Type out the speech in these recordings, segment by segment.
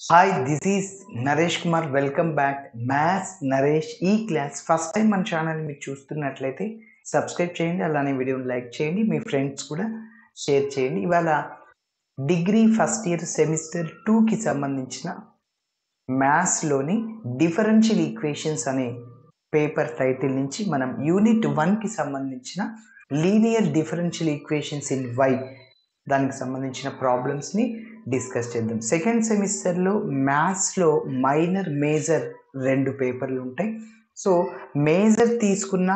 Hi, this is Naresh Kumar. Welcome back. Maths Naresh E-Class. First time మన channel మీరు చూస్తున్నట్లయితే subscribe చేయండి, అలానే వీడియోని లైక్ చేయండి, మీ ఫ్రెండ్స్ కూడా షేర్ చేయండి. ఇవాళ డిగ్రీ ఫస్ట్ ఇయర్ సెమిస్టర్ 2కి సంబంధించిన మ్యాథ్స్లోని డిఫరెన్షియల్ ఈక్వేషన్స్ అనే పేపర్ టైటిల్ నుంచి మనం యూనిట్ 1కి సంబంధించిన linear differential equations in y దానికి సంబంధించిన ప్రాబ్లమ్స్ని డిస్కస్ చేద్దాం. సెకండ్ సెమిస్టర్లో మ్యాథ్స్లో మైనర్ మేజర్ 2 పేపర్లు ఉంటాయి. సో మేజర్ తీసుకున్న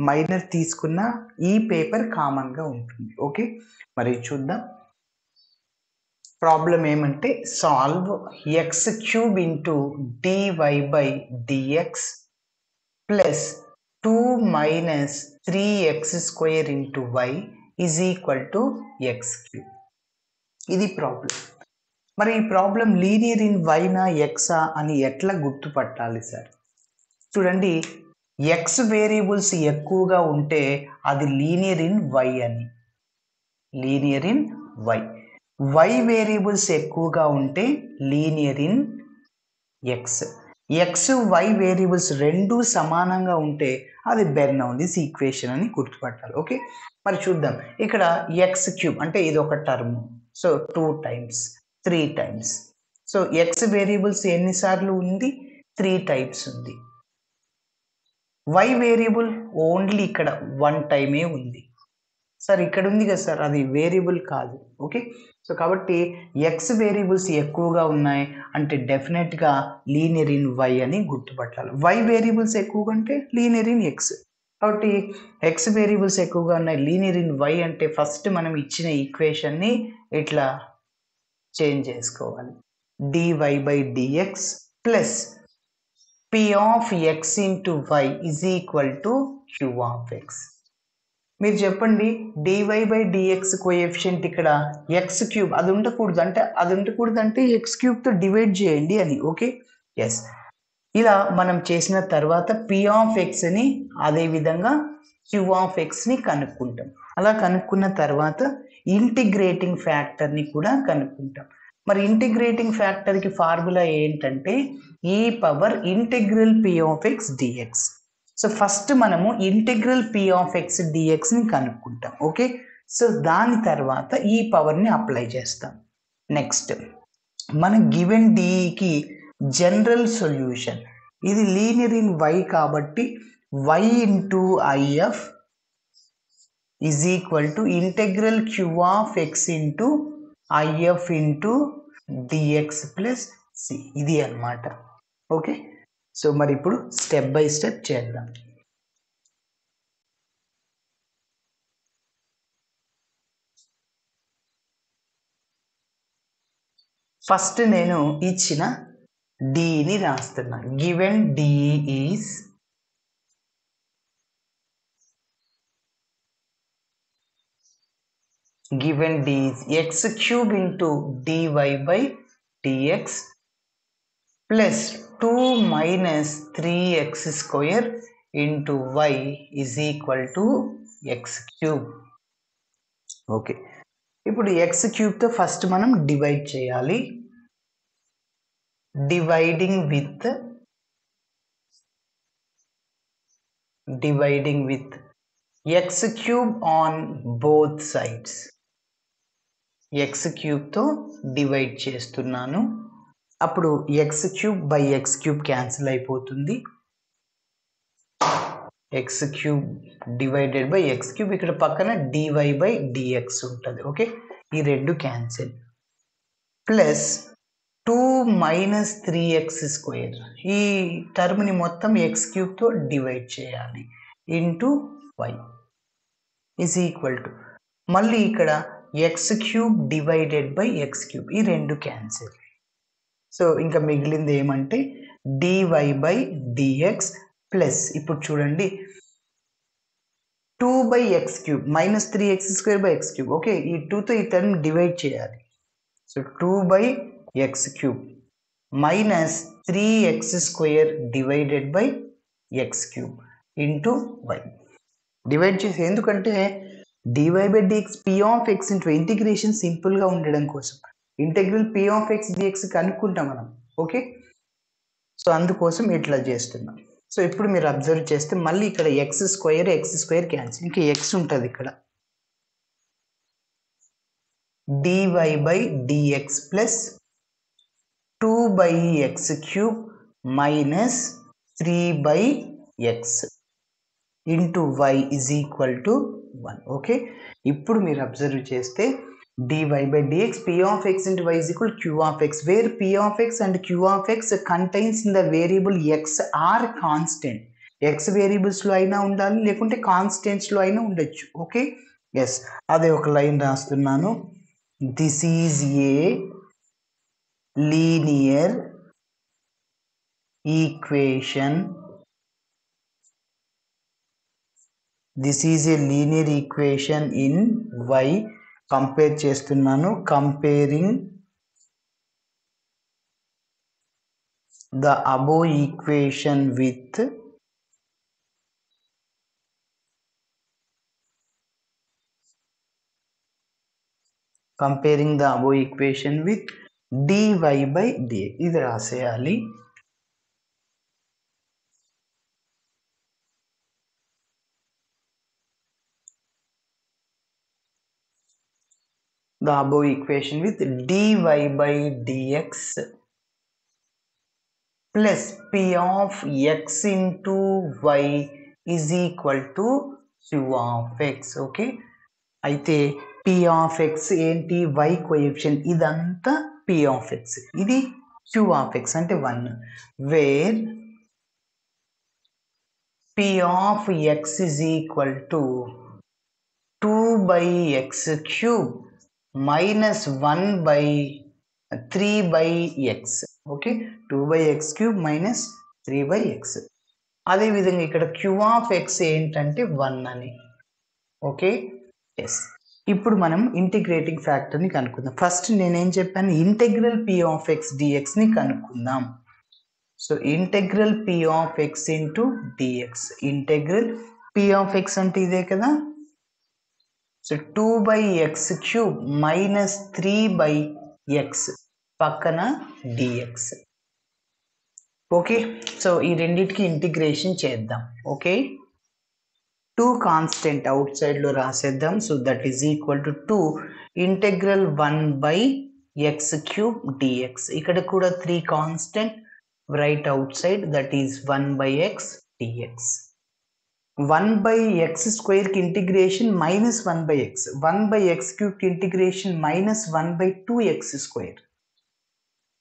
మైనర్ తీసుకున్న ఈ పేపర్ కామన్గా ఉంటుంది. ఓకే, మరి చూద్దాం. ప్రాబ్లం ఏమంటే solve x cube into dy by dx plus 2 minus 3x square into y is equal to x cube. ఇది ప్రాబ్లం. మరి ఈ ప్రాబ్లం లీనియర్ ఇన్ వైనా ఎక్సా అని ఎట్లా గుర్తుపట్టాలి సార్? చూడండి, ఎక్స్ వేరియబుల్స్ ఎక్కువగా ఉంటే అది లీనియర్ ఇన్ వై అని, linear in y. Y variables ఎక్కువగా ఉంటే linear in x. X y variables రెండు సమానంగా ఉంటే అది బెర్నౌల్లీస్ ఈక్వేషన్ అని గుర్తుపట్టాలి. ఓకే, మరి చూద్దాం. ఇక్కడ ఎక్స్ క్యూబ్ అంటే ఇది ఒక term, so 2 times 3 times. So X variables ఎన్నిసార్లు ఉంది? 3 టైమ్స్ ఉంది. వై వేరియబుల్ ఓన్లీ ఇక్కడ 1 టైమే ఉంది. సార్ ఇక్కడ ఉంది కదా సార్, అది వేరియబుల్ కాదు. ఓకే, సో కాబట్టి ఎక్స్ వేరియబుల్స్ ఎక్కువగా ఉన్నాయి అంటే డెఫినెట్గా లీనియర్ ఇన్ వై అని గుర్తుపట్టాలి. వై వేరియబుల్స్ ఎక్కువగా ఉంటే లీనియర్ ఇన్ ఎక్స్. కాబట్టి ఎక్స్ వేరియబుల్స్ ఎక్కువగా ఉన్నాయి, లీనియర్ ఇన్ వై అంటే ఫస్ట్ మనం ఇచ్చిన ఈక్వేషన్ని ఇట్లా చేంజ్ చేసుకోవాలి. Dy by dx plus p of x into y is equal to q of x. మీరు చెప్పండి, డివై బై డిఎక్స్ కోఎఫిషియంట్ ఇక్కడ ఎక్స్ క్యూబ్ అది ఉండకూడదు అంటే ఎక్స్ క్యూబ్తో డివైడ్ చేయండి అని. Okay, yes. ఇలా మనం చేసిన తర్వాత పి ఆఫ్ ఎక్స్ని అదేవిధంగా క్యూ ఆఫ్ ఎక్స్ని కనుక్కుంటాం. అలా కనుక్కున్న తర్వాత ఇంటిగ్రేటింగ్ ఫ్యాక్టర్ని కూడా కనుక్కుంటాం. మరి ఇంటిగ్రేటింగ్ ఫ్యాక్టర్కి ఫార్ములా ఏంటంటే e power integral p of x dx. So first మనము ఇంటిగ్రల్ పి ఆఫ్ ఎక్స్ డిఎక్స్ని కనుక్కుంటాం. ఓకే, సో దాని తర్వాత ఈ పవర్ని అప్లై చేస్తాం. నెక్స్ట్ మన గివెన్ డికి జనరల్ సొల్యూషన్, ఇది లీనియర్ ఇన్ వై కాబట్టి y into IF is equal to integral q of x into IF into dx plus c. ఇది అన్నమాట. ఓకే, సో మరి ఇప్పుడు స్టెప్ బై స్టెప్ చేద్దాం. ఫస్ట్ నేను ఇచ్చిన డిని రాస్తున్నా. Given D is x cube into dy by dx plus 2 minus 3x square into y is equal to x cube. Okay, ఇప్పుడు x cube తో ఫస్ట్ మనం డివైడ్ చేయాలి. Dividing with x cube on both sides. X క్యూబ్తో divide చేస్తున్నాను. అప్పుడు x cube by x cube cancel అయిపోతుంది. X cube divided by x cube, ఇక్కడ పక్కన డివై బై డిఎక్స్ ఉంటుంది. ఓకే, ఈ రెండు cancel. Plus 2 minus 3x square, ఈ టర్మ్ని మొత్తం ఎక్స్ క్యూబ్తో డివైడ్ చేయాలి into y is equal to మళ్ళీ ఇక్కడ x cube divided by x cube, ఈ రెండు క్యాన్సిల్. సో ఇంకా మిగిలింది ఏమంటే డివై బై డిఎక్స్ ప్లస్, ఇప్పుడు చూడండి 2 by x cube minus 3x square by x cube. Okay, ఈ 2తో ఈ టర్మ్ డివైడ్ చేయాలి. So 2 by x cube minus 3x square divided by x cube into y divide చేసి, ఎందుకంటే dy by dx p of x into integration సింపుల్గా ఉండడం కోసం integral p of x dx కనుక్కుంటాం మనం. ఓకే, సో అందుకోసం ఇట్లా చేస్తున్నాం. సో ఇప్పుడు మీరు అబ్జర్వ్ చేస్తే మళ్ళీ ఇక్కడ x స్క్వేర్ క్యాన్సిల్, ఇంకా x ఉంటుంది ఇక్కడ. dy by dx plus 2 by x cube minus 3 by x into y is equal to 1. Okay, ఇప్పుడు మీరు అబ్జర్వ్ చేస్తే dy by dx p of x into y is equal to q of x, where p of x and q of x contains in the variable x are constant. x variables లో అయినా ఉండాలి, లేకుంటే constants లో అయినా ఉండొచ్చు. Okay, yes, అదే ఒక line రాస్తున్నాను. This is a linear equation. This is a linear equation in y. Compare చేస్తున్నాను, comparing the above equation with dy by dx. ఇది రాసేయాలి. the above equation with dy by dx plus p of x into y is equal to q of x. Okay, అయితే p of x ఏంటి, y coefficient, ఇదంతా p of x, ఇది q of x అంటే 1, wear p of x is equal to 2 by x cube minus 1 by 3 by x. Okay, 2 by x cube minus 3 by x. అదేవిధంగా ఇక్కడ q of x ఏంటంటే 1 అని. Okay, yes, ఇప్పుడు మనం integrating ఫ్యాక్టర్ని కనుక్కుందాం. ఫస్ట్ నేనేం చెప్పాను, integral p of x dx ని కనుక్కుందాం. So integral p of x into dx, integral p of x అంటే ఇదే కదా. So 2 by x cube minus 3 by x పక్కన dx. ఓకే, సో ఈ రెండింటికి ఇంటిగ్రేషన్ చేద్దాం. ఓకే, 2 కాన్స్టెంట్ అవుట్ సైడ్ లో రాసేద్దాం. So that is equal to 2 integral 1 by x cube dx. ఇక్కడ కూడా 3 constant right outside, that is 1 by x dx. 1 by x square కి integration minus 1 by x, 1 by x cube కి integration minus 1 by 2x square.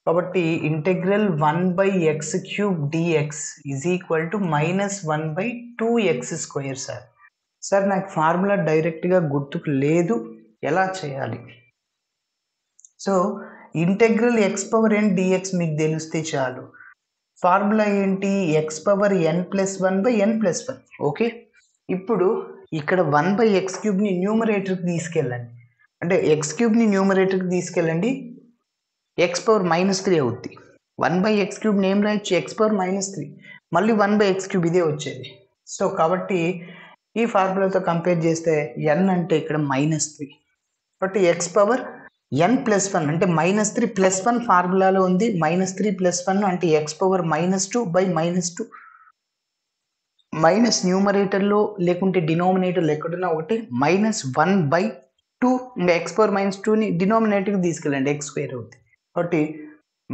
కాబట్టి integral 1 by x cube dx is equal to minus 1 by 2x square. Sir నాకు formula డైరెక్ట్గా గుర్తుకు లేదు, ఎలా చేయాలి? So integral x power n dx మీకు తెలిస్తే చాలు. ఫార్ములా ఏంటి, x power n plus 1 by n plus 1. Okay, ఇప్పుడు ఇక్కడ 1 by x క్యూబ్ని న్యూమరేటర్కి తీసుకెళ్ళండి, అంటే x క్యూబ్ని న్యూమరేటర్కి తీసుకెళ్ళండి, x పవర్ -3 అవుద్ది. 1 by x క్యూబ్ని ఏం రాయొచ్చు, x పవర్ -3, మళ్ళీ 1 by x క్యూబ్ ఇదే వచ్చేది. సో కాబట్టి ఈ ఫార్ములాతో కంపేర్ చేస్తే n అంటే ఇక్కడ -3, కాబట్టి x పవర్ n ప్లస్ 1 అంటే -3 ప్లస్ 1 ఫార్ములాలో ఉంది. -3 ప్లస్ 1 అంటే x పవర్ -2 by -2, మైనస్ న్యూమరేటర్లో లేకుంటే డినామినేటర్లో ఎక్కడున్నా ఒకటి, -1 by 2, ఇంకా x పవర్ -2ని డినామినేటర్కి తీసుకెళ్ళండి, x స్క్వేర్ అవుతుంది. కాబట్టి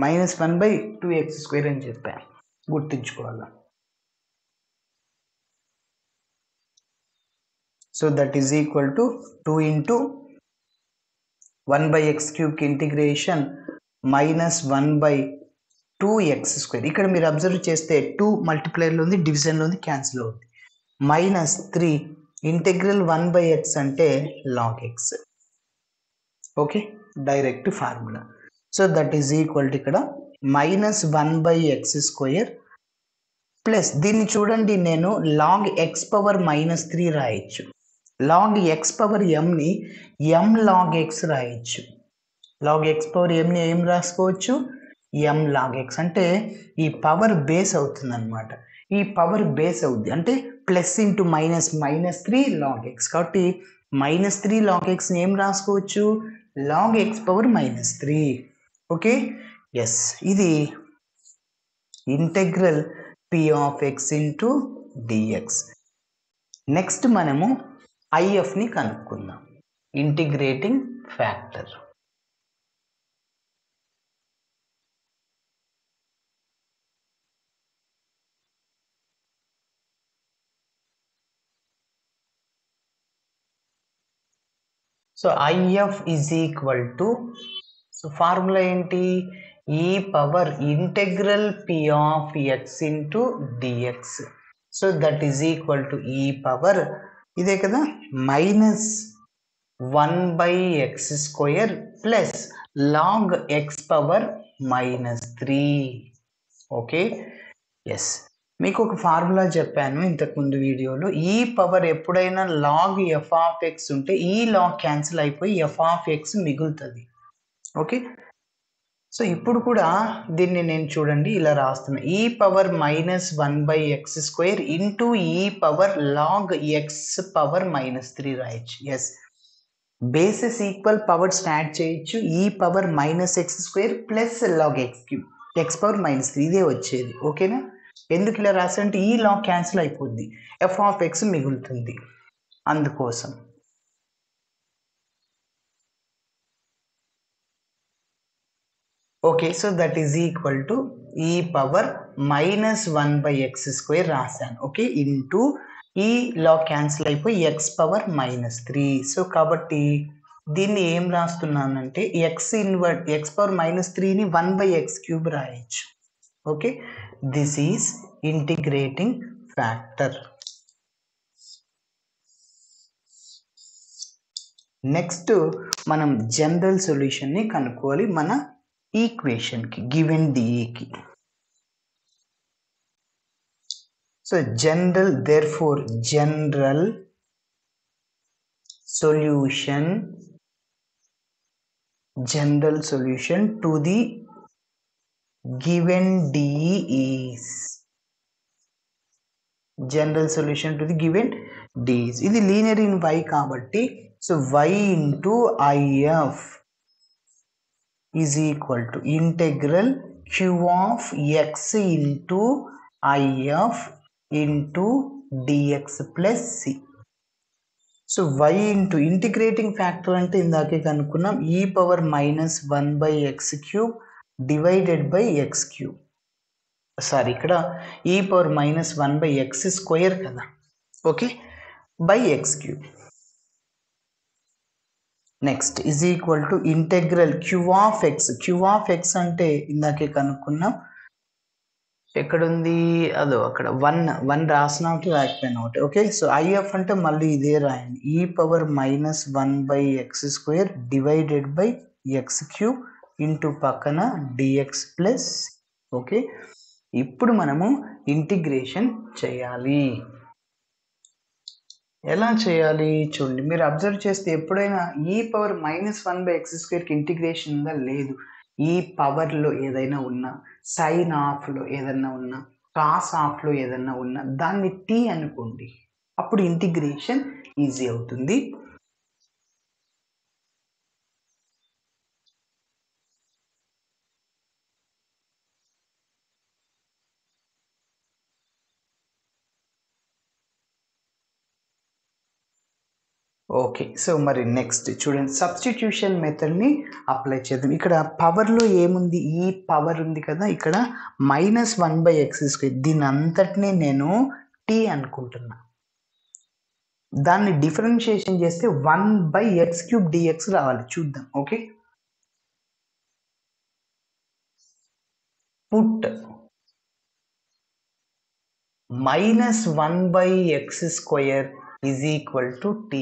-1 by 2x స్క్వేర్ అని చెప్పాను, గుర్తుంచుకోవాలి. So that is equal to 2 into 1 by x cube కి ఇంటిగ్రేషన్ -1 by 2x స్క్వేర్. ఇక్కడ మీరు అబ్జర్వ్ చేస్తే 2 మల్టిప్లైర్లో ఉంది, డివిజన్లో ఉంది, క్యాన్సిల్ అవుతుంది. -3 ఇంటెగ్రల్ 1 by x అంటే log x. Okay, direct formula. So that is equal to ఇక్కడ -1 by x స్క్వేర్ ప్లస్ దీన్ని చూడండి, నేను log x పవర్ -3 రాయొచ్చు, log x పవర్ mని m log x రాయొచ్చు. log x పవర్ mని ఏం రాసుకోవచ్చు, m log x. అంటే ఈ పవర్ బేస్ అవుతుంది అనమాట, ఈ పవర్ బేస్ అవుద్ది అంటే plus into minus -3 log x. కాబట్టి -3 log xని ఏం రాసుకోవచ్చు, log x power minus 3. Okay, yes, ఇది integral p of x into dx. Next మనము IFని కనుక్కుందాం, integrating factor. So IF is equal to, so formula ఏంటి, e power integral p of x into dx. So that is equal to e power, ఇదే కదా, minus 1/x² plus log x power -3. Okay, yes, మీకు ఒక formula చెప్పాను ఇంతకుముందు వీడియోలో, ఈ power ఎప్పుడైనా లాగ్ f ఆఫ్ x ఉంటే ఈ లాగ్ క్యాన్సిల్ అయిపోయి f ఆఫ్ x మిగులుతుంది. ఓకే, సో ఇప్పుడు కూడా దీన్ని నేను చూడండి ఇలా రాస్తున్నా, ఈ పవర్ -1/x² ఇంటూ ఈ పవర్ లాగ్ x పవర్ -3 రాయొచ్చు. Yes, bases equal powers add చేయొచ్చు, ఈ power -x² plus log x power -3 ఇదే వచ్చేది. ఓకేనా, ఎందుకు ఇలా రాసంటే ఈ లాగ్ క్యాన్సిల్ అయిపోద్ది, f ఆఫ్ x మిగులుతుంది, అందుకోసం. Okay, so that is equal to ఈ పవర్ -1/x² రాశాను. Okay, into e log cancel అయిపోయి x పవర్ -3. సో కాబట్టి దీన్ని ఏం రాస్తున్నానంటే x పవర్ -3ని 1/x³ రాయొచ్చు. Okay, this is integrating factor. Next మనం జనరల్ సొల్యూషన్ని కనుక్కోవాలి మన ఈక్వేషన్కి, గివెన్ డిఈకి. So general, therefore general solution to the given DE is, general solution to the given D is, ఇది లీనియర్ ఇన్ y కాబట్టి, so y into IF is equal to integral q of x into IF into dx plus c. So y into integrating factor అంటే ఇందాకే కనుక్కున్నాం, e power -1/x³ divided by x³. Sorry, ఇక్కడ e power -1/x² కదా. Okay, by x³. Next is equal to integral q of x అంటే ఇందాకే కనుక్కున్నాం, ఎక్కడుంది, అదో అక్కడ 1 రాసిన ఒకటి రాకపోయినా ఒకటి. ఓకే, సో IF అంటే మళ్ళీ ఇదే రాయండి, e power -1/x² divided by x³ into పక్కన dx ప్లస్. ఓకే, ఇప్పుడు మనము ఇంటిగ్రేషన్ చేయాలి. ఎలా చేయాలి చూడండి, మీరు అబ్జర్వ్ చేస్తే ఎప్పుడైనా ఈ పవర్ -1/x² ఇంటిగ్రేషన్ ఉందా, లేదు. ఈ పవర్లో ఏదైనా ఉన్నా, సైన్ ఆఫ్లో ఏదైనా ఉన్నా, కాస్ ఆఫ్లో ఏదైనా ఉన్నా దాన్ని t అనుకోండి, అప్పుడు ఇంటిగ్రేషన్ ఈజీ అవుతుంది. ఓకే, సో మరి నెక్స్ట్ చూడండి, సబ్స్టిట్యూషన్ మెథడ్ని అప్లై చేద్దాం. ఇక్కడ పవర్లో ఏముంది, ఈ పవర్ ఉంది కదా, ఇక్కడ -1/x², దీని అంతటినీ నేను t అనుకుంటున్నా, దాన్ని డిఫరెన్షియేషన్ చేస్తే 1/x³ dx రావాలి, చూద్దాం. Okay, put -1/x² is equal to t.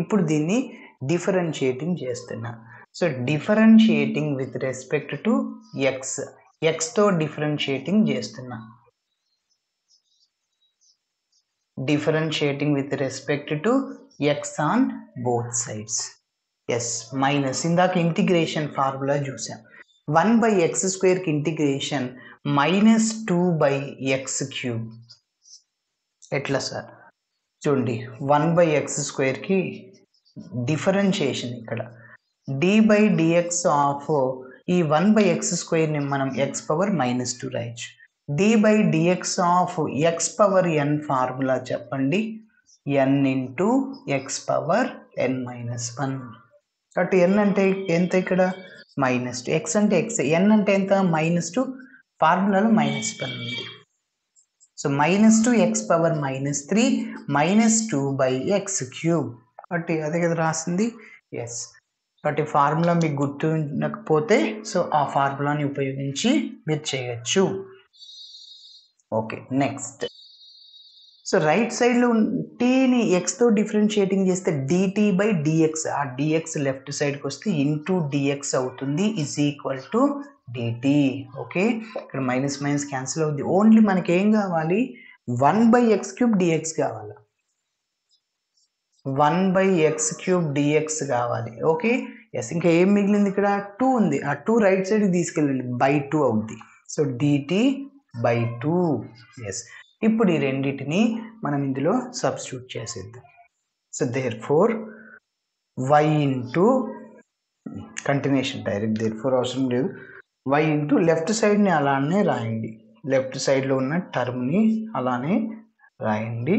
ఇప్పుడు దీన్ని డిఫరెన్షియేటింగ్ చేస్తున్నా. So differentiating with respect to ఎక్స్తో డిఫరెన్షియేటింగ్ చేస్తున్నా, differentiating with respect to x on both sides. Yes, minus ఇందాక ఇంటిగ్రేషన్ ఫార్ములా చూసాం, 1/x² ఇంటిగ్రేషన్ -2/x³. ఎట్లా సార్ చూడండి, 1/x² డిఫరెన్షియేషన్ ఇక్కడ dy by dx ఆఫ్ ఈ 1 by x స్క్వేర్ ని మనం x పవర్ -2 రాయొచ్చు. dy by dx of x power n formula చెప్పండి, n into x power n minus 1. కాబట్టి n అంటే ఎంత ఇక్కడ -2, x అంటే x, n అంటే ఎంత -2, ఫార్ములాలో -1 ఉంది. So -2 x power -3 -2 by x cube. కాబట్టి అదే కదా రాసింది. ఎస్, కాబట్టి ఫార్ములా మీకు గుర్తుండకపోతే సో ఆ ఫార్ములాని ఉపయోగించి మీరు చేయొచ్చు. Okay, next. సో రైట్ సైడ్లో టీని ఎక్స్తో డిఫరెన్షియేటింగ్ చేస్తే డిటీ బై డిఎక్స్, ఆ డిఎక్స్ లెఫ్ట్ సైడ్కి వస్తే ఇంటూ డిఎక్స్ అవుతుంది, is equal to dt. Okay, ఇక్కడ మైనస్ మైనస్ క్యాన్సిల్ అవుతుంది. ఓన్లీ మనకి ఏం కావాలి, 1 by x క్యూబ్ డిఎక్స్ కావాలి, 1 by x క్యూబ్ డిఎక్స్ కావాలి. ఓకే, ఎస్, ఇంకా ఏం మిగిలింది, ఇక్కడ 2 ఉంది, ఆ 2 రైట్ సైడ్కి తీసుకెళ్ళండి, బై 2 అవుద్ది. So dt by 2. ఎస్, ఇప్పుడు ఈ రెండింటిని మనం ఇందులో సబ్స్టిట్యూట్ చేసేద్దాం. So therefore y into continuation direct, therefore అవసరం లేదు, y ఇంటూ లెఫ్ట్ సైడ్ని అలానే రాయండి, లెఫ్ట్ సైడ్లో ఉన్న టర్మ్ని అలానే రాయండి,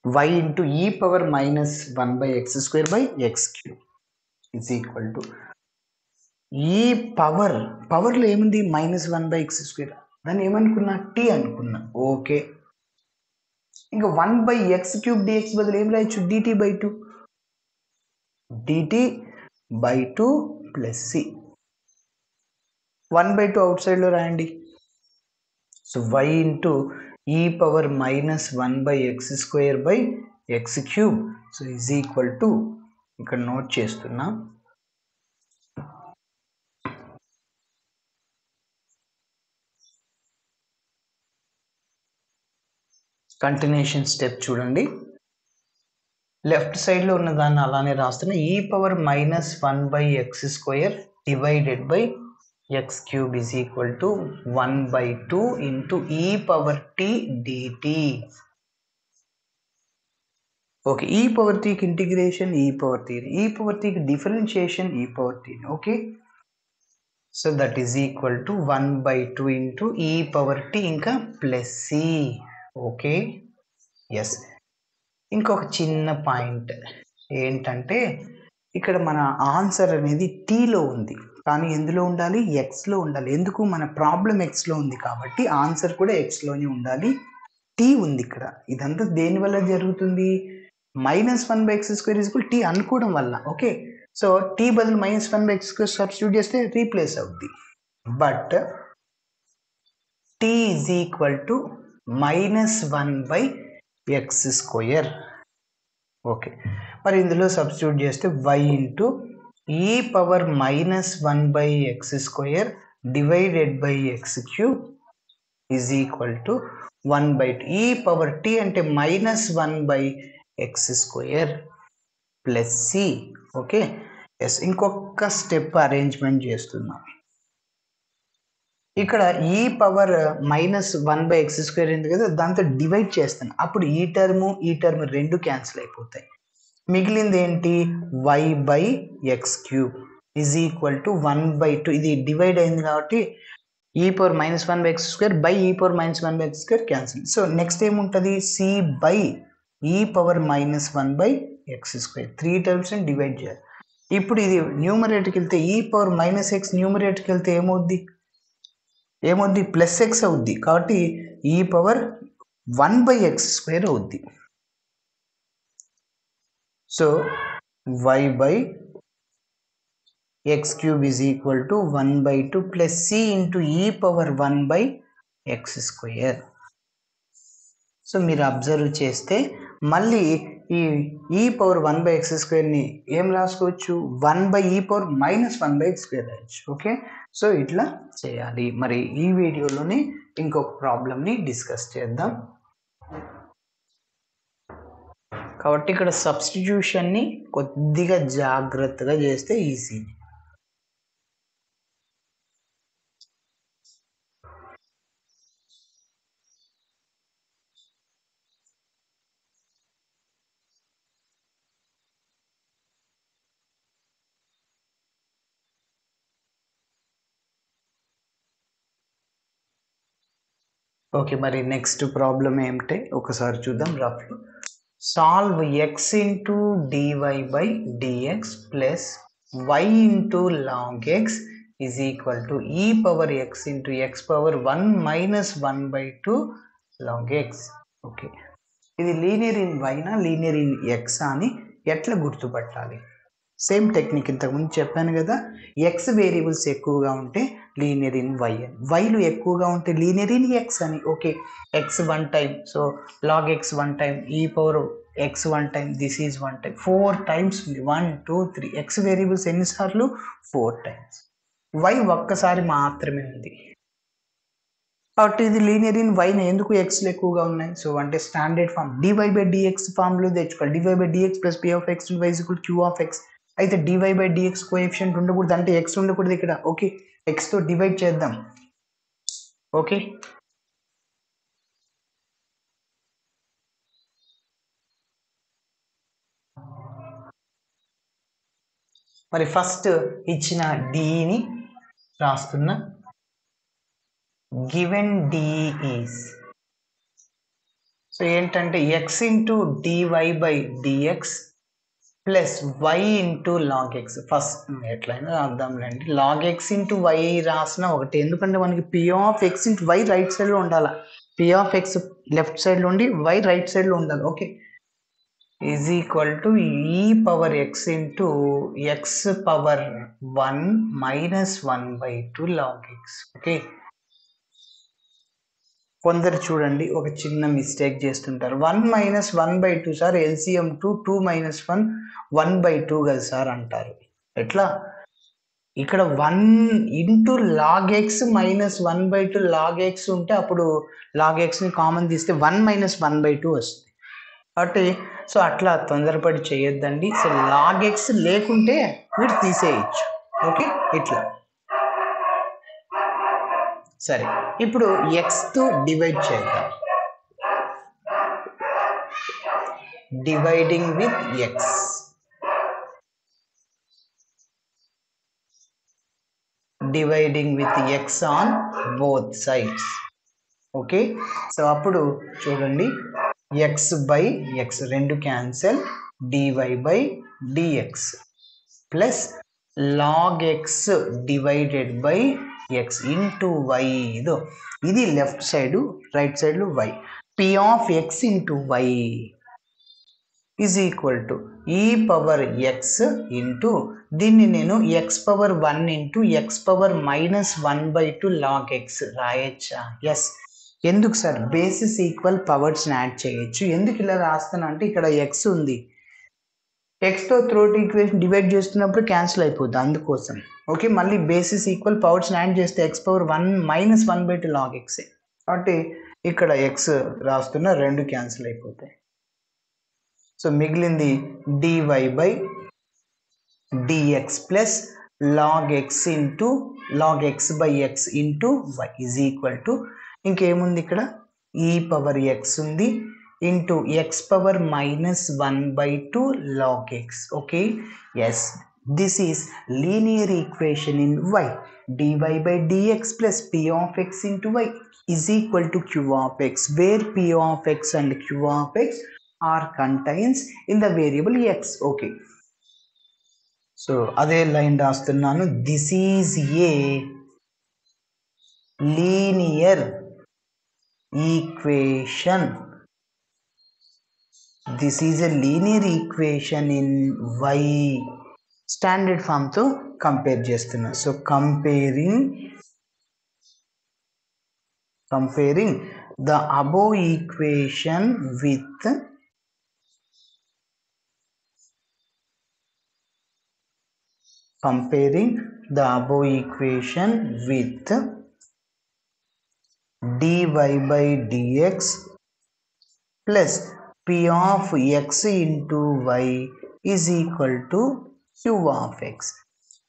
y into e power -1 by x square by x cube is equal to ఈ పవర్లో ఏముంది, -1 by x స్క్వేర్, దాన్ని ఏమనుకున్నా, t అనుకున్నా. ఓకే, ఇంకా 1 by x క్యూబ్ dx బదులు ఏం రాయొచ్చు, dt by 2, dt by 2 plus c, 1 by 2 out సైడ్లో రాయండి. So y into e power -1 by x square by x cube, so is equal to, ఇక్కడ నోట్ చేస్తున్నా, కంటిన్యూషన్ స్టెప్ చూడండి, left సైడ్లో ఉన్న దాన్ని అలానే రాస్తున్నా, ఈ power -1 by x square divided by x cube is equal to 1 by 2 into ఈ పవర్ t dt. ఓకే, ఈ పవర్ tకి ఇంటిగ్రేషన్ ఈ పవర్ t, ఈ పవర్ tకి డిఫరెన్షియేషన్ ఈ power t. Okay, so that is equal to 1 by 2 into ఈ power t ఇంకా plus c. Okay, yes, ఇంకొక చిన్న point ఏంటంటే ఇక్కడ మన ఆన్సర్ అనేది టీలో ఉంది, కానీ ఎందులో ఉండాలి, ఎక్స్లో ఉండాలి. ఎందుకు, మన ప్రాబ్లం ఎక్స్లో ఉంది కాబట్టి ఆన్సర్ కూడా ఎక్స్లోనే ఉండాలి. టీ ఉంది ఇక్కడ, ఇదంతా దేని వల్ల జరుగుతుంది, -1 by x square is equal t అనుకోవడం వల్ల. ఓకే, సో టీ బదులు -1 by x స్క్వేర్ సబ్స్టిట్యూట్ చేస్తే రీప్లేస్ అవుద్ది, but t is equal to -1 by x square. Okay, మరి ఇందులో సబ్స్టిట్యూట్ చేస్తే y ఇంటూ ఈ power -1 by x square divided by x cube is equal to 1 by 2. ఈ power t అంటే -1 by x square plus c. Okay, yes, ఇంకొక step arrangement చేస్తున్నాం. ఇక్కడ e power -1 by x square ఉంది కదా, దాంతో డివైడ్ చేస్తాను, అప్పుడు ఈ టర్మ్ రెండు క్యాన్సిల్ అయిపోతాయి. మిగిలింది ఏంటి, y by x cube is equal to 1 by 2. ఇది డివైడ్ అయింది కాబట్టి e power -1 by x square by e power -1 by x square cancel. So next ఏముంటుంది, c by e power -1 by x square, 3 టర్మ్స్ని divide చేయాలి. ఇప్పుడు ఇది న్యూమరేటర్కి వెళ్తే ఈ పవర్ -x న్యూమరేటర్కి వెళ్తే ఏమవుద్ది, ప్లస్ x అవుద్ది, కాబట్టి e power 1 by x square అవుద్ది. So y by x cube is equal to 1 by 2 plus c into ఈ power 1 by x square. So మీరు అబ్జర్వ్ చేస్తే మళ్ళీ ఈ పవర్ 1 by x స్క్వేర్ని ఏం రాసుకోవచ్చు, 1 by ఈ పవర్ -1 by x స్క్వేర్ రాయొచ్చు. ఓకే, సో ఇట్లా చేయాలి. మరి ఈ వీడియోలోనే ఇంకొక ప్రాబ్లమ్ని డిస్కస్ చేద్దాం. కాబట్టి ఇక్కడ సబ్స్టిట్యూషన్ని కొద్దిగా జాగ్రత్తగా చేస్తే ఈజీ. ఓకే, మరి నెక్స్ట్ ప్రాబ్లం ఏమిటి ఒకసారి చూద్దాం rough. Solve x into dy by dx plus y into log x is equal to ఈ power x into x power 1 minus 1/2 log x. Okay, ఇది లీనియర్ ఇన్ y నా linear in x అని ఎట్లా గుర్తుపట్టాలి? Same technique ఇంతకుముందు చెప్పాను కదా, X variables ఎక్కువగా ఉంటే లీనియర్ ఇన్ వై అని, వైలు ఎక్కువగా ఉంటే లీనియర్ ఇన్ ఎక్స్ అని. Okay, x 1 time, so log x 1 time, e power x 1 time, this is 1 time, 4 times ఉంది. 1 2 3 ఎక్స్ వేరియబుల్స్ ఎన్నిసార్లు? 4 టైమ్స్. వై ఒక్కసారి మాత్రమే ఉంది కాబట్టి ఇది లీనియర్ ఇన్ వైని. ఎందుకు ఎక్స్లు ఎక్కువగా ఉన్నాయి? సో అంటే standard form dy by dx ఫామ్లో తెచ్చుకోవాలి. Dy by dx plus p of x y equal q of x. అయితే డివై బై డిఎక్స్ కోఎఫిషియంట్ ఉండకూడదు, అంటే ఎక్స్ ఉండకూడదు ఇక్కడ. ఓకే, ఎక్స్తో డివైడ్ చేద్దాం. ఓకే, మరి ఫస్ట్ ఇచ్చిన డిని రాస్తున్నా. గివెన్ డి ఈస్, సో ఏంటంటే x into dy by dx plus y into log x. First ఎట్లయినా రాద్దాంలేండి, లాగ్ ఎక్స్ ఇంటూ వై రాసిన ఒకటి, ఎందుకంటే మనకి P of x into y right సైడ్లో ఉండాలి. పి ఆఫ్ ఎక్స్ లెఫ్ట్ సైడ్లో ఉండి వై రైట్ సైడ్లో ఉండాలి. ఓకే, ఈజ్ ఈక్వల్ టు ఈ power x into x power 1 minus 1/2 log x. Okay, కొందరు చూడండి ఒక చిన్న మిస్టేక్ చేస్తుంటారు. 1 మైనస్ 1/2 సార్ ఎల్సిఎం 2 మైనస్ 1 1/2 కదా సార్ అంటారు. ఎట్లా? ఇక్కడ 1 into log x minus 1/2 log x ఉంటే అప్పుడు లాగ్ ఎక్స్ని కామన్ తీస్తే 1 మైనస్ 1/2 వస్తుంది. కాబట్టి సో అట్లా తొందరపడి చేయొద్దండి. సో లాగ్ ఎక్స్ లేకుంటే మీరు తీసేయచ్చు. ఓకే, ఇట్లా. సరే, ఇప్పుడు ఎక్స్తో డివైడ్ చేద్దాం. Dividing with x, dividing with x on both sides. Okay, so అప్పుడు చూడండి, ఎక్స్ బై ఎక్స్ రెండు cancel, dy by dx plus log x divided by x into y. ఇదో ఇది లెఫ్ట్ సైడ్, రైట్ సైడ్లో y. P of x into y is equal to ఈ power x into దీన్ని నేను x power 1 into x power minus 1/2 log x రాయచ్చా? Yes. ఎందుకు sir? Bases equal పవర్స్ని add చేయొచ్చు. ఎందుకు ఇలా రాస్తాను అంటే ఇక్కడ ఎక్స్ ఉంది, ఎక్స్తో త్రోట్ ఈక్వేషన్ డివైడ్ చేస్తున్నప్పుడు క్యాన్సిల్ అయిపోద్ది, అందుకోసం. ఓకే, మళ్ళీ బేసిస్ ఈక్వల్ పవర్స్ని యాడ్ చేస్తే x power 1 minus 1/2 log x. కాబట్టి ఇక్కడ ఎక్స్ రాస్తున్న రెండు క్యాన్సిల్ అయిపోతాయి. సో మిగిలింది dy by dx plus log x into log x by x into y is equal to ఇంకేముంది ఇక్కడ? ఈ పవర్ ఎక్స్ ఉంది into x power minus 1/2 log x. Okay, yes, this is linear equation in y. Dy by dx plus p of x into y is equal to q of x, where p of x and q of x are contains in the variable x. Okay, so అదే line రాస్తున్నాను. This is a linear equation. This is a linear equation in y. Standard ఫామ్తో compare చేస్తున్నా. So comparing the above equation with dy by dx plus p of x into y is equal to q of x,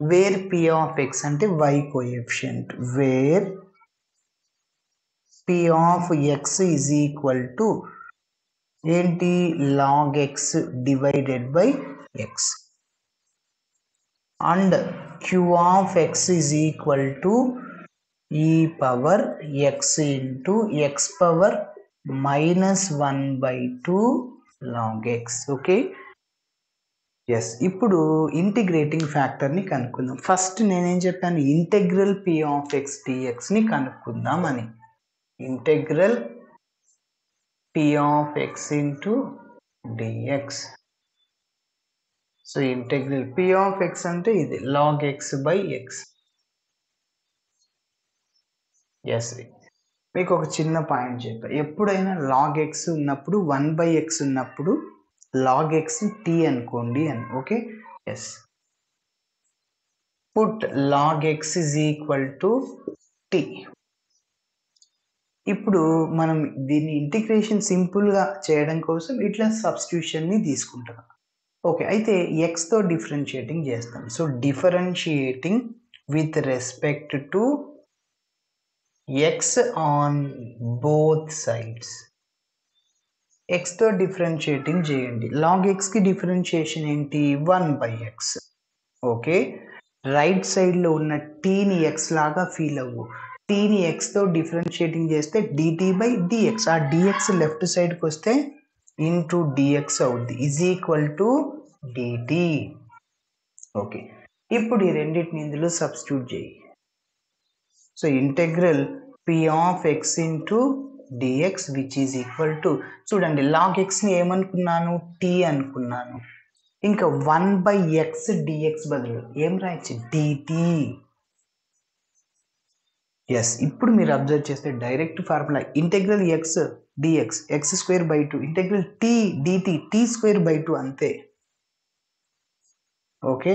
where p of x అంటే y coefficient, where p of x is equal to ఏంటి? log x divided by x, and q of x is equal to e power x into x power minus 1 by 2 log x. Okay, yes. ఇప్పుడు integrating ఫ్యాక్టర్ని కనుక్కుందాం. First నేనేం చెప్పాను, integral p of x dx ని కనుక్కుందాం అని. Integral p of x into dx. So integral p of x అంటే ఇది log x by x. Yes, మీకు ఒక చిన్న పాయింట్ చెప్పా, ఎప్పుడైనా log x ఉన్నప్పుడు 1 by x ఉన్నప్పుడు log x t అనుకోండి అని. Okay, yes. Put log x is equal to t. ఇప్పుడు మనం దీన్ని ఇంటిగ్రేషన్ సింపుల్గా చేయడం కోసం ఇట్లా సబ్స్టిట్యూషన్ని తీసుకుంటాం. ఓకే, అయితే ఎక్స్తో డిఫరెన్షియేటింగ్ చేస్తాం. So differentiating with respect to x on both sides. ఎక్స్తో డిఫరెన్షియేటింగ్ చేయండి. లాగ్ ఎక్స్కి డిఫరెన్షియేషన్ ఏంటి, 1 by x. ఓకే, రైట్ సైడ్లో ఉన్న టీని ఎక్స్ లాగా ఫీల్ అవ్వు. టీని ఎక్స్తో డిఫరెన్షియేటింగ్ చేస్తే డిటి బై డిఎక్స్. ఆ డిఎక్స్ లెఫ్ట్ సైడ్కి వస్తే ఇంటూ డిఎక్స్ అవుద్ది, is equal to dt. Okay, ఇప్పుడు ఈ రెండింటిని ఇందులో సబ్స్టిట్యూట్ చేయి. So integral p of x into dx which is equal to, చూడండి లాగ్ ఎక్స్ని ఏమనుకున్నాను, t అనుకున్నాను. ఇంకా 1 by x dx బదులు ఏం రాయచ్చు, dt. ఎస్, ఇప్పుడు మీరు అబ్జర్వ్ చేస్తే direct formula integral x dx x square by 2 integral t dt t square by 2 అంతే. ఓకే,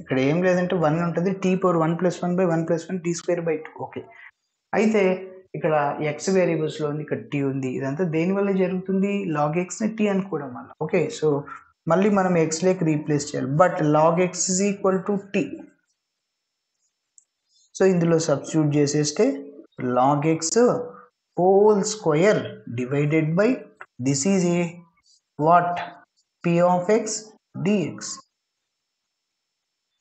ఇక్కడ ఏం లేదంటే 1 ఉంటుంది, t power 1 + 1 by 1 + 1 t square by 2. Okay, అయితే ఇక్కడ ఎక్స్ వేరియబుల్స్లో ఉంది, ఇక్కడ టీ ఉంది. ఇదంతా దేనివల్ల జరుగుతుంది, లాగ్ ఎక్స్ని టీ అనుకోవడం వల్ల. ఓకే, సో మళ్ళీ మనం ఎక్స్లోకి రీప్లేస్ చేయాలి, but log x is equal to t. So ఇందులో సబ్స్టిట్యూట్ చేసేస్తే log x whole square divided by this is a what, p of x dx.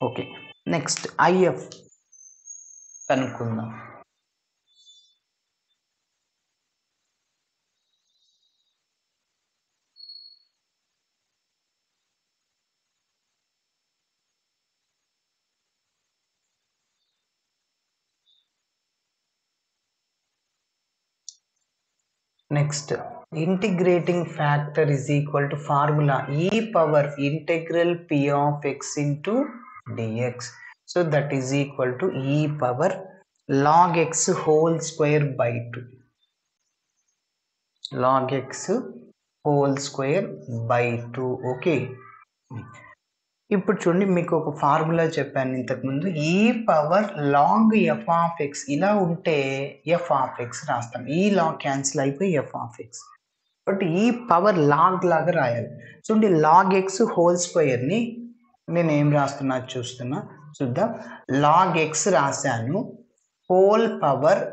Okay, next IF కనుక్కుందాం. Next integrating factor is equal to formula e power integral p of x into dx. So that is equal to e power log x whole square by 2. Log x whole square by 2. Okay, ఇప్పుడు చూడండి, మీకు ఒక formula చెప్పాను ఇంతకుముందు, e power log f of x. ఇలా ఉంటే f of x రాస్తాం, ఈ లాగ్ క్యాన్సిల్ అయిపోయి f of x. But e power log లాగా రాయాలి. చూడండి, లాగ్ ఎక్స్ హోల్ స్క్వేర్ని నేను ఏం రాస్తున్నా చూద్దాం. లాగ్ ఎక్స్ రాశాను, whole power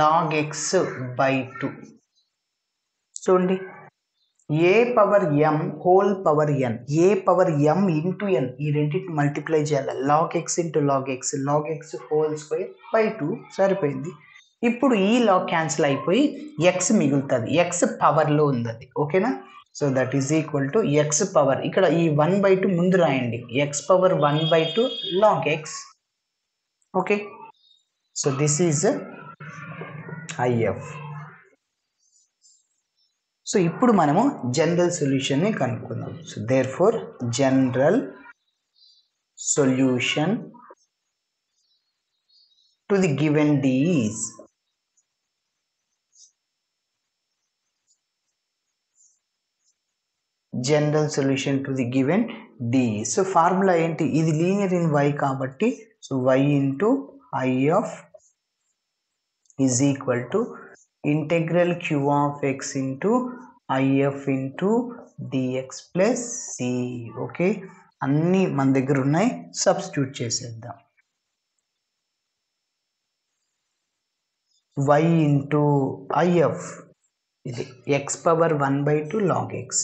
log x by 2. చూడండి, a power m whole power n, a power m into n, ఈ రెండింటిని మల్టిప్లై చేయాలి. Log x into log x whole square by 2 సరిపోయింది. ఇప్పుడు ఈ లాగ్ క్యాన్సిల్ అయిపోయి ఎక్స్ మిగులుతుంది, ఎక్స్ పవర్లో ఉంది అది. ఓకేనా, so that is equal to x power, ఇక్కడ ఈ 1 by 2 ముందు రాయండి, x power 1 by 2 log x. Okay, so this is IF. So ఇప్పుడు మనము జనరల్ సొల్యూషన్ని కనుక్కుందాం. So therefore general solution to the given D is general solution to the given D. So formula ఏంటి, ఇది linear in y కాబట్టి, so y into I of is equal to integral q of x into IF into dx plus c. Okay, అన్నీ మన దగ్గర ఉన్నాయి, substitute చేసేద్దాం. y into IF ఇది x power 1 by 2 log x.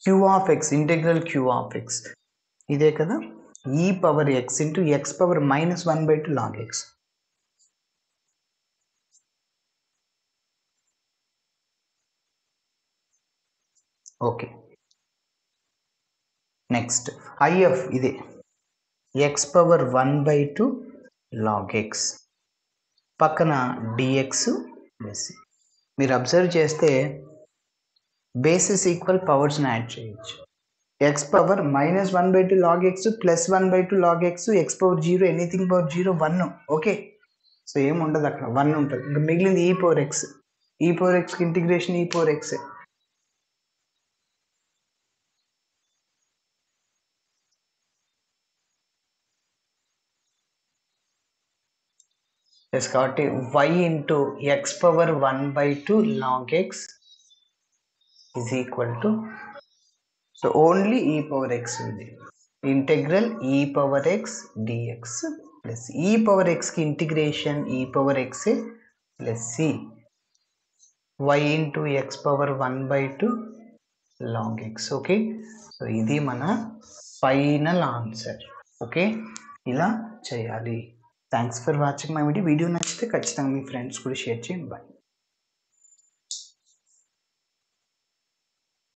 q of x integral q of x ఇదే కదా, e power x ఇంటూ x power -1/2 log x. Okay, next if ఇదే x పవర్ 1/2 log x పక్కన dx ప్లస్. మీరు observe చేస్తే bases equal పవర్స్ని add చేయొచ్చు. x power -1/2 log x plus 1/2 log x, x power 0, anything power 0, 1. Okay, so ఏముండదు అక్కడ, 1 ఉంటుంది. ఇంకా మిగిలింది e power x. e power xకి integration e power x. Yes కాబట్టి y into x power 1/2 log x is equal to, so only e power x ఉంది. Integral e power x dx plus e power x కి integration e power x plus c y into x power 1/2 log x. Okay, so ఇది మన final answer. Okay, ఇలా చేయాలి. Thanks for watching my video. Video నచ్చితే ఖచ్చితంగా మీ friends కూడా share చేయండి. బాయ్.